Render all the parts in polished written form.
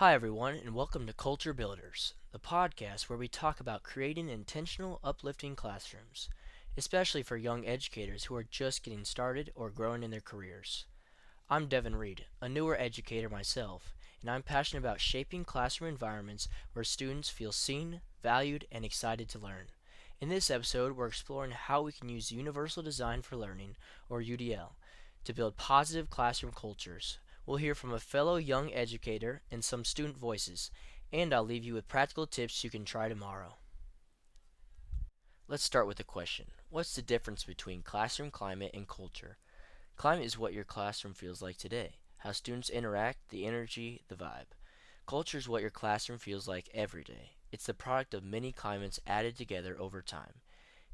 Hi, everyone, and welcome to Culture Builders, the podcast where we talk about creating intentional, uplifting classrooms, especially for young educators who are just getting started or growing in their careers. I'm Devin Reed, a newer educator myself, and I'm passionate about shaping classroom environments where students feel seen, valued, and excited to learn. In this episode, we're exploring how we can use Universal Design for Learning, or UDL, to build positive classroom cultures. We'll hear from a fellow young educator and some student voices, and I'll leave you with practical tips you can try tomorrow. Let's start with a question. What's the difference between classroom climate and culture? Climate is what your classroom feels like today, how students interact, the energy, the vibe. Culture is what your classroom feels like every day. It's the product of many climates added together over time.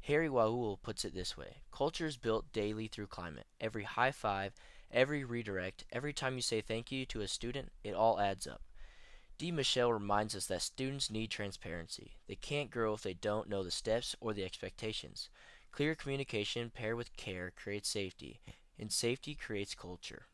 Harry Waul puts it this way: culture is built daily through climate. Every high five, every redirect, every time you say thank you to a student, it all adds up. D. Michelle reminds us that students need transparency. They can't grow if they don't know the steps or the expectations. Clear communication paired with care creates safety, and safety creates culture.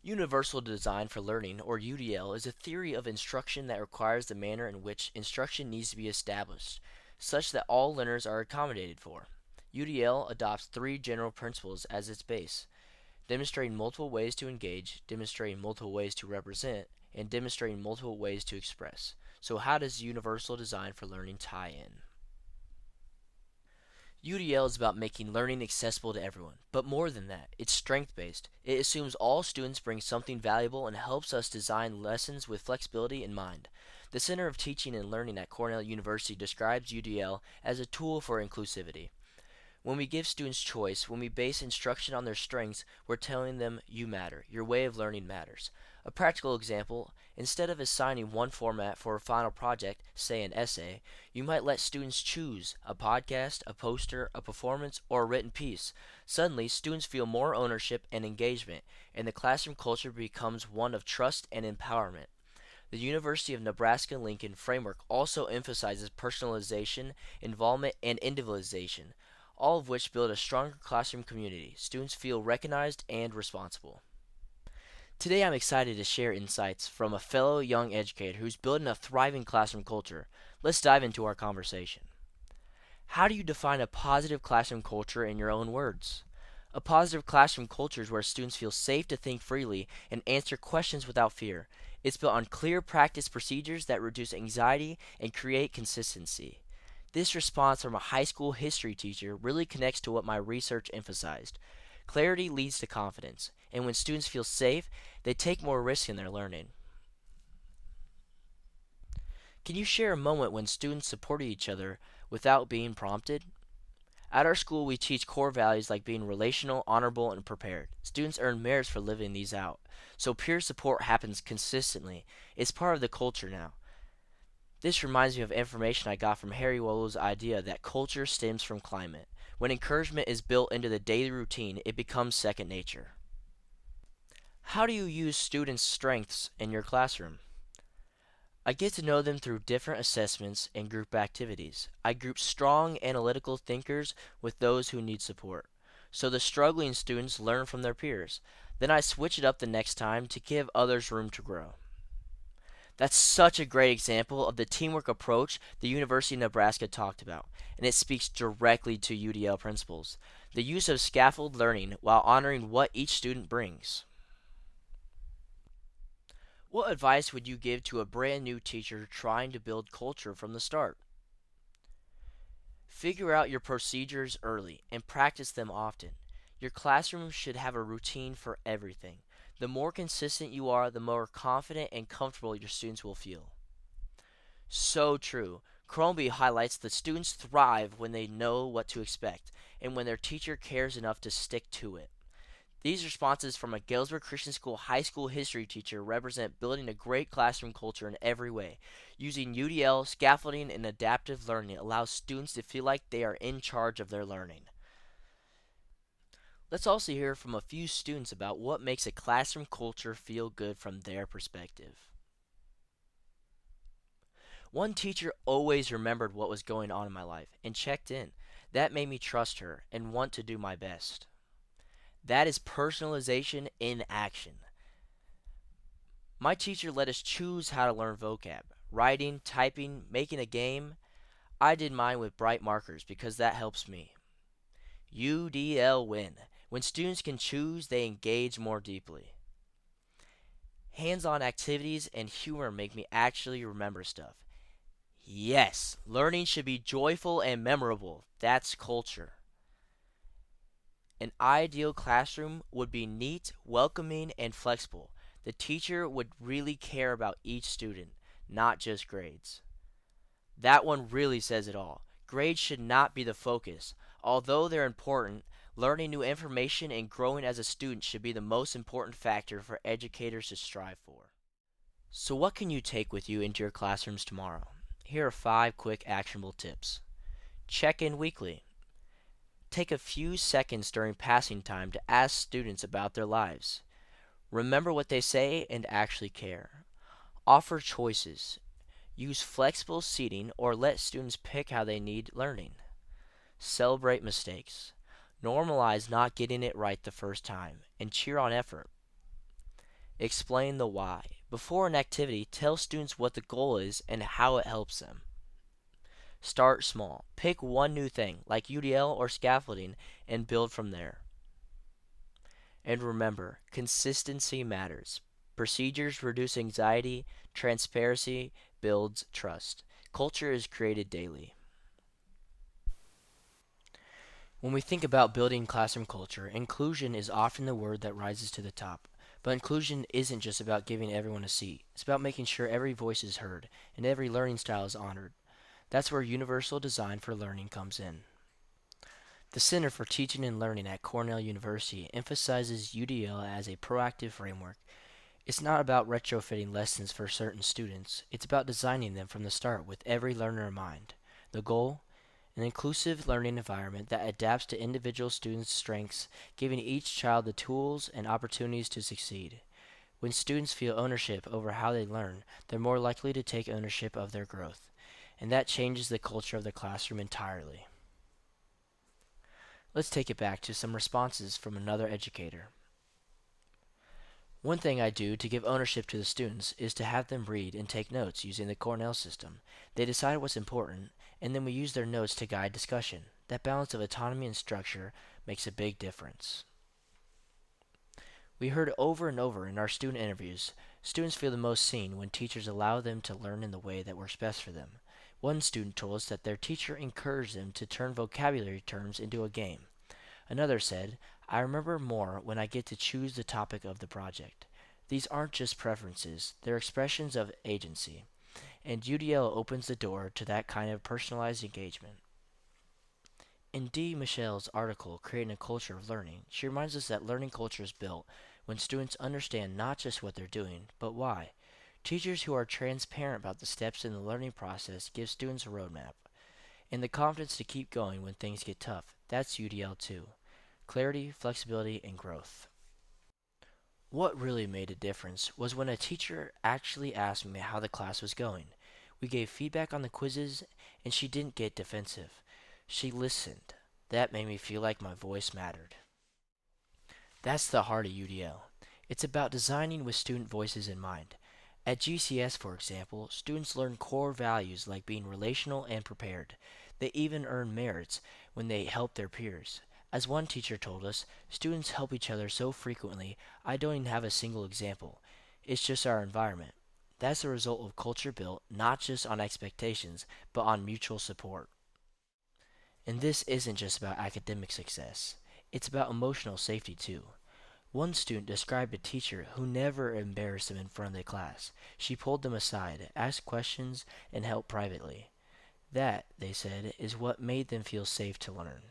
Universal Design for Learning, or UDL, is a theory of instruction that requires the manner in which instruction needs to be established, such that all learners are accommodated for. UDL adopts three general principles as its base: demonstrating multiple ways to engage, demonstrating multiple ways to represent, and demonstrating multiple ways to express. So, how does Universal Design for Learning tie in? UDL is about making learning accessible to everyone, but more than that, it's strength based. It assumes all students bring something valuable and helps us design lessons with flexibility in mind. The Center of Teaching and Learning at Cornell University describes UDL as a tool for inclusivity. When we give students choice, when we base instruction on their strengths, we're telling them you matter. Your way of learning matters. A practical example: instead of assigning one format for a final project, say an essay, you might let students choose a podcast, a poster, a performance, or a written piece. Suddenly, students feel more ownership and engagement, and the classroom culture becomes one of trust and empowerment. The University of Nebraska-Lincoln framework also emphasizes personalization, involvement, and individualization, all of which build a stronger classroom community. Students feel recognized and responsible. Today I'm excited to share insights from a fellow young educator who's building a thriving classroom culture. Let's dive into our conversation. How do you define a positive classroom culture in your own words? A positive classroom culture is where students feel safe to think freely and answer questions without fear. It's built on clear practice procedures that reduce anxiety and create consistency. This response from a high school history teacher really connects to what my research emphasized. Clarity leads to confidence, and when students feel safe, they take more risk in their learning. Can you share a moment when students supported each other without being prompted? At our school, we teach core values like being relational, honorable, and prepared. Students earn merits for living these out. So peer support happens consistently. It's part of the culture now. This reminds me of information I got from Harry Wolo's idea that culture stems from climate. When encouragement is built into the daily routine, it becomes second nature. How do you use students' strengths in your classroom? I get to know them through different assessments and group activities. I group strong analytical thinkers with those who need support, so the struggling students learn from their peers. Then I switch it up the next time to give others room to grow. That's such a great example of the teamwork approach the University of Nebraska talked about, and it speaks directly to UDL principles. The use of scaffold learning while honoring what each student brings. What advice would you give to a brand new teacher trying to build culture from the start? Figure out your procedures early and practice them often. Your classroom should have a routine for everything. The more consistent you are, the more confident and comfortable your students will feel. So true. Crombie highlights that students thrive when they know what to expect and when their teacher cares enough to stick to it. These responses from a Galesburg Christian School high school history teacher represent building a great classroom culture in every way. Using UDL, scaffolding, and adaptive learning allows students to feel like they are in charge of their learning. Let's also hear from a few students about what makes a classroom culture feel good from their perspective. One teacher always remembered what was going on in my life and checked in. That made me trust her and want to do my best. That is personalization in action. My teacher let us choose how to learn vocab. Writing, typing, making a game. I did mine with bright markers because that helps me. UDL win. When students can choose, they engage more deeply. Hands-on activities and humor make me actually remember stuff. Yes, learning should be joyful and memorable. That's culture. An ideal classroom would be neat, welcoming, and flexible. The teacher would really care about each student, not just grades. That one really says it all. Grades should not be the focus. Although they're important, learning new information and growing as a student should be the most important factor for educators to strive for. So, what can you take with you into your classrooms tomorrow? Here are 5 quick actionable tips. Check in weekly. Take a few seconds during passing time to ask students about their lives. Remember what they say and actually care. Offer choices. Use flexible seating or let students pick how they need learning. Celebrate mistakes. Normalize not getting it right the first time and cheer on effort. Explain the why. Before an activity, tell students what the goal is and how it helps them. Start small. Pick one new thing, like UDL or scaffolding, and build from there. And remember, consistency matters. Procedures reduce anxiety, transparency builds trust. Culture is created daily. When we think about building classroom culture, inclusion is often the word that rises to the top. But inclusion isn't just about giving everyone a seat. It's about making sure every voice is heard and every learning style is honored. That's where universal design for learning comes in. The Center for Teaching and Learning at Cornell University emphasizes UDL as a proactive framework. It's not about retrofitting lessons for certain students. It's about designing them from the start with every learner in mind. The goal? An inclusive learning environment that adapts to individual students' strengths, giving each child the tools and opportunities to succeed. When students feel ownership over how they learn, they're more likely to take ownership of their growth. And that changes the culture of the classroom entirely. Let's take it back to some responses from another educator. One thing I do to give ownership to the students is to have them read and take notes using the Cornell system. They decide what's important, and then we use their notes to guide discussion. That balance of autonomy and structure makes a big difference. We heard over and over in our student interviews, students feel the most seen when teachers allow them to learn in the way that works best for them. One student told us that their teacher encouraged them to turn vocabulary terms into a game. Another said, I remember more when I get to choose the topic of the project. These aren't just preferences, they're expressions of agency, and UDL opens the door to that kind of personalized engagement. In Dee Michelle's article, Creating a Culture of Learning, she reminds us that learning culture is built when students understand not just what they're doing, but why. Teachers who are transparent about the steps in the learning process give students a roadmap, and the confidence to keep going when things get tough. That's UDL too. Clarity, flexibility, and growth. What really made a difference was when a teacher actually asked me how the class was going. We gave feedback on the quizzes, and she didn't get defensive. She listened. That made me feel like my voice mattered. That's the heart of UDL. It's about designing with student voices in mind. At GCS, for example, students learn core values like being relational and prepared. They even earn merits when they help their peers. As one teacher told us, students help each other so frequently, I don't even have a single example. It's just our environment. That's the result of culture built not just on expectations, but on mutual support. And this isn't just about academic success. It's about emotional safety too. One student described a teacher who never embarrassed them in front of the class. She pulled them aside, asked questions, and helped privately. That, they said, is what made them feel safe to learn.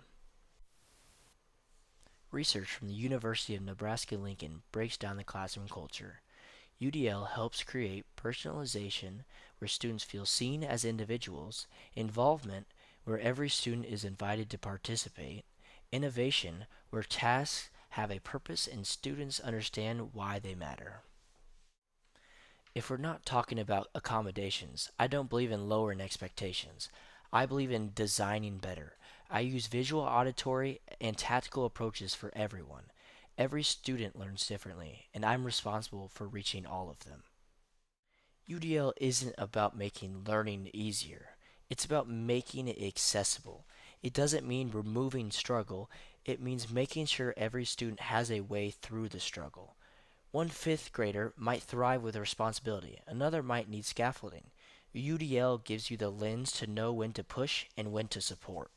Research from the University of Nebraska-Lincoln breaks down the classroom culture. UDL helps create personalization where students feel seen as individuals, involvement where every student is invited to participate, innovation where tasks have a purpose and students understand why they matter. If we're not talking about accommodations, I don't believe in lowering expectations. I believe in designing better. I use visual, auditory, and tactical approaches for everyone. Every student learns differently, and I'm responsible for reaching all of them. UDL isn't about making learning easier. It's about making it accessible. It doesn't mean removing struggle. It means making sure every student has a way through the struggle. One fifth grader might thrive with responsibility. Another might need scaffolding. UDL gives you the lens to know when to push and when to support.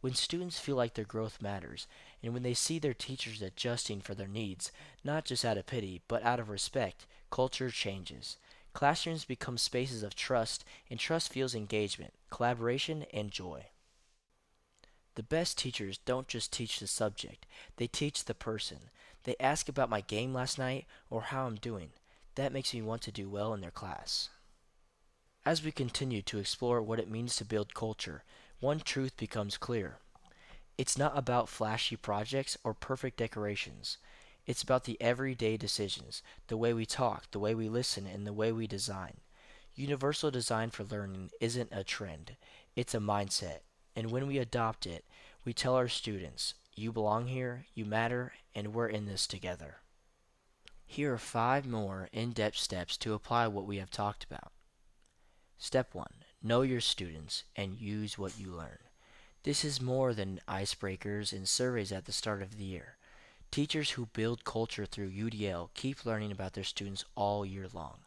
When students feel like their growth matters, and when they see their teachers adjusting for their needs, not just out of pity, but out of respect, culture changes. Classrooms become spaces of trust, and trust fuels engagement, collaboration, and joy. The best teachers don't just teach the subject, they teach the person. They ask about my game last night or how I'm doing. That makes me want to do well in their class. As we continue to explore what it means to build culture, one truth becomes clear. It's not about flashy projects or perfect decorations. It's about the everyday decisions, the way we talk, the way we listen, and the way we design. Universal design for learning isn't a trend, it's a mindset. And when we adopt it, we tell our students, you belong here, you matter, and we're in this together. Here are 5 more in-depth steps to apply what we have talked about. Step 1. Know your students and use what you learn. This is more than icebreakers and surveys at the start of the year. Teachers who build culture through UDL keep learning about their students all year long.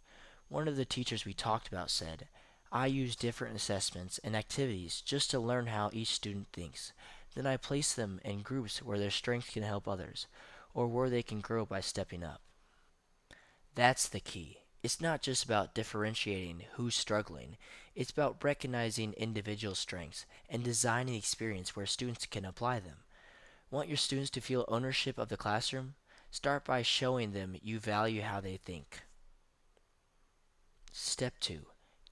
One of the teachers we talked about said, I use different assessments and activities just to learn how each student thinks. Then I place them in groups where their strengths can help others, or where they can grow by stepping up. That's the key. It's not just about differentiating who's struggling. It's about recognizing individual strengths and designing the experience where students can apply them. Want your students to feel ownership of the classroom? Start by showing them you value how they think. Step 2.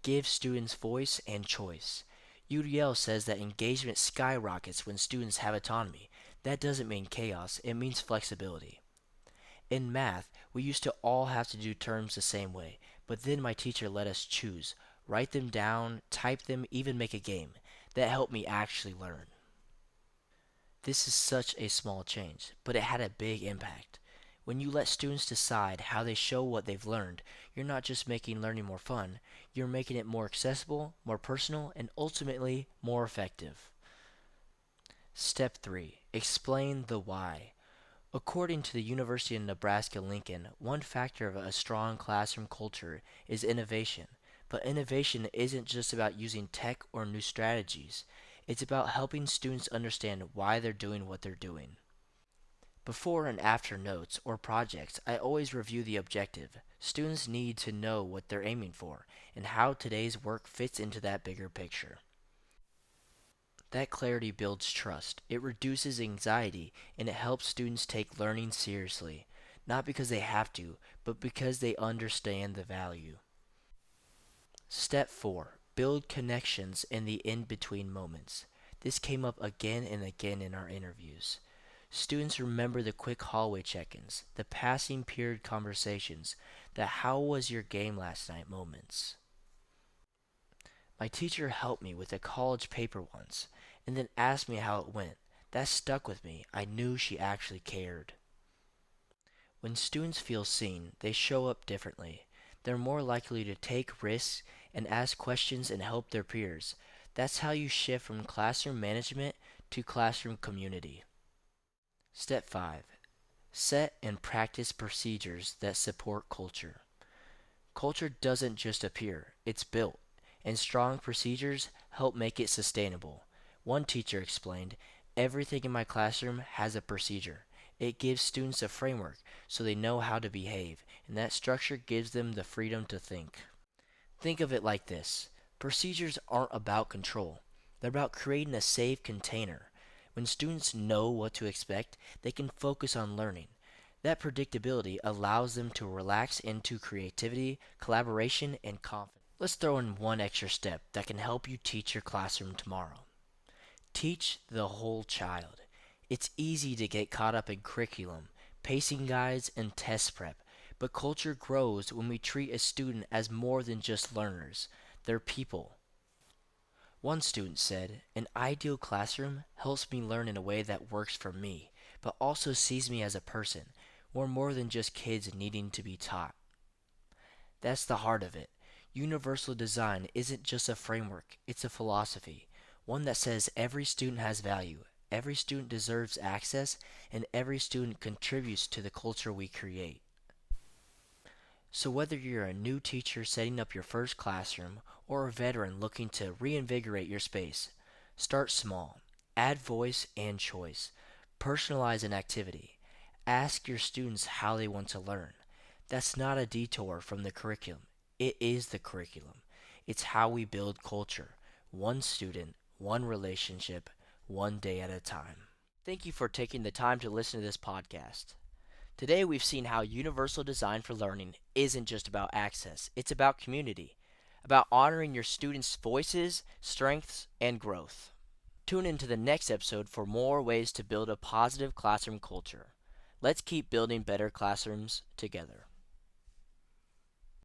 Give students voice and choice. UDL says that engagement skyrockets when students have autonomy. That doesn't mean chaos, it means flexibility. In math, we used to all have to do terms the same way, but then my teacher let us choose, write them down, type them, even make a game. That helped me actually learn. This is such a small change, but it had a big impact. When you let students decide how they show what they've learned, you're not just making learning more fun, you're making it more accessible, more personal, and ultimately more effective. Step 3. Explain the why. According to the University of Nebraska-Lincoln, one factor of a strong classroom culture is innovation. But innovation isn't just about using tech or new strategies. It's about helping students understand why they're doing what they're doing. Before and after notes or projects, I always review the objective. Students need to know what they're aiming for and how today's work fits into that bigger picture. That clarity builds trust. It reduces anxiety and it helps students take learning seriously, not because they have to, but because they understand the value. Step 4. Build connections in the in-between moments. This came up again and again in our interviews. Students remember the quick hallway check-ins, the passing period conversations, the how was your game last night moments. My teacher helped me with a college paper once, and then asked me how it went. That stuck with me. I knew she actually cared. When students feel seen, they show up differently. They're more likely to take risks and ask questions and help their peers. That's how you shift from classroom management to classroom community. Step 5. Set and practice procedures that support culture. Culture doesn't just appear, it's built, and strong procedures help make it sustainable. One teacher explained, everything in my classroom has a procedure. It gives students a framework so they know how to behave, and that structure gives them the freedom to think. Think of it like this. Procedures aren't about control. They're about creating a safe container. When students know what to expect, they can focus on learning. That predictability allows them to relax into creativity, collaboration, and confidence. Let's throw in one extra step that can help you teach your classroom tomorrow. Teach the whole child. It's easy to get caught up in curriculum, pacing guides, and test prep, but culture grows when we treat a student as more than just learners. They're people. One student said, an ideal classroom helps me learn in a way that works for me, but also sees me as a person. We're more than just kids needing to be taught. That's the heart of it. Universal design isn't just a framework, it's a philosophy. One that says every student has value, every student deserves access, and every student contributes to the culture we create. So, whether you're a new teacher setting up your first classroom or a veteran looking to reinvigorate your space, start small. Add voice and choice. Personalize an activity. Ask your students how they want to learn. That's not a detour from the curriculum. It is the curriculum. It's how we build culture. One student, one relationship, one day at a time. Thank you for taking the time to listen to this podcast. Today we've seen how universal design for learning isn't just about access, it's about community, about honoring your students' voices, strengths, and growth. Tune into the next episode for more ways to build a positive classroom culture. Let's keep building better classrooms together.